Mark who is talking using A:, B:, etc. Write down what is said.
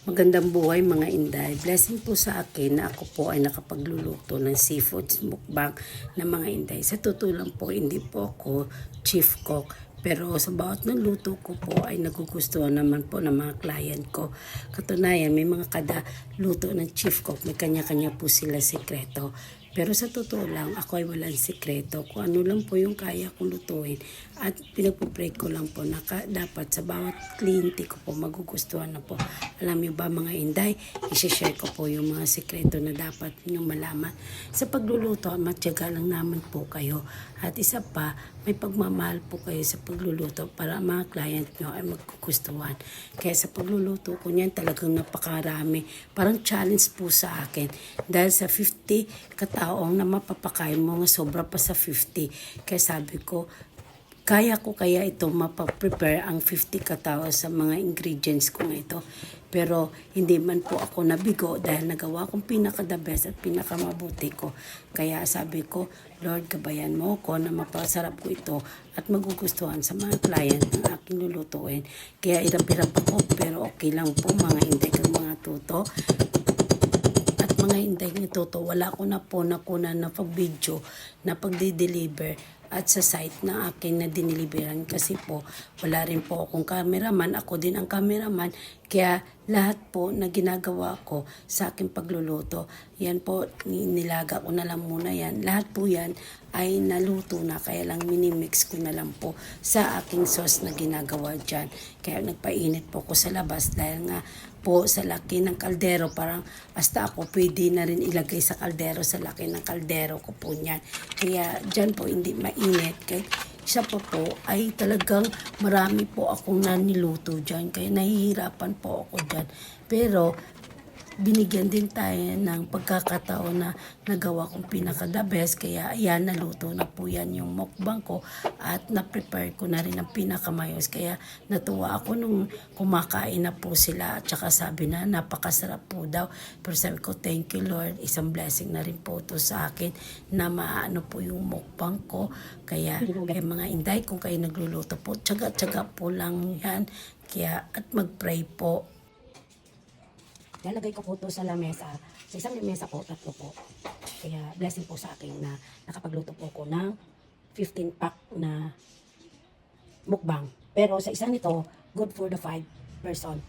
A: Magandang buhay mga Inday. Blessing po sa akin na ako po ay nakapagluluto ng seafood mukbang ng mga Inday. Sa totoo lang po, hindi po ako chief cook. Pero sa bawat ng luto ko po ay nagugustuhan naman po ng mga client ko. Katunayan, may mga kada luto ng chief cook. May kanya-kanya po sila sekreto. Pero sa totoo lang, ako ay walang sekreto. Kung ano lang po yung kaya kong lutuin. At pinagpupray ko lang po na dapat sa bawat kliyente ko po magugustuhan na po. Alam niyo ba mga Inday, isi-share ko po yung mga sekreto na dapat niyo malaman. Sa pagluluto, matyaga lang naman po kayo. At isa pa, may pagmamahal po kayo sa pagluluto para mga client nyo ay magkugustuhan. Kaya sa pagluluto ko niyan talagang napakarami. Parang challenge po sa akin. Dahil sa 50 kataong na mapapakain mo nga sobra pa sa 50. Kaya sabi ko, kaya ko kaya ito mapaprepare ang 50 katao sa mga ingredients ko na ito. Pero hindi man po ako nabigo dahil nagawa kong pinaka-the best at pinaka-mabuti ko. Kaya sabi ko, Lord, gabayan mo ko na mapasarap ko ito at magugustuhan sa mga client ng aking lulutuin. Kaya irap-irap ako pero okay lang po mga Inday kang mga tuto. At mga Inday ng tuto, wala ko na po nakunan na pag-video na pag-deliver at sa site na akin na diniliberan kasi po wala rin po akong cameraman, ako din ang cameraman, kaya lahat po na ginagawa ko sa aking pagluluto, yan po nilaga ko na lang muna yan, lahat po yan ay naluto na, kaya lang minimix ko na lang po sa aking sauce na ginagawa dyan. Kaya nagpainit po ko sa labas dahil nga po sa laki ng kaldero, parang hasta ako pwede na rin ilagay sa kaldero sa laki ng kaldero ko po niyan. Kaya dyan po hindi mainit. Kaya isa pa po ay talagang marami po akong naniluto dyan. Kaya nahihirapan po ako dyan. Pero binigyan din tayo ng pagkakataon na nagawa kong pinaka-the best. Kaya ayan, naluto na po yan yung mukbang ko at na-prepare ko na rin ang pinakamayos. Kaya natuwa ako nung kumakain na po sila at saka sabi na napakasarap po daw. Pero sabi ko, thank you Lord. Isang blessing na rin po to sa akin na maano po yung mukbang ko. Kaya mga Inday, kung kayo nagluluto po, tsaga-tsaga po lang yan. Kaya at mag-pray po. Lalagay ko po ito sa lamesa. Sa isang lamesa po, 3 po. Kaya blessing po sa akin na nakapagluto po ko ng 15 pack na mukbang. Pero sa isa nito, good for the 5 person.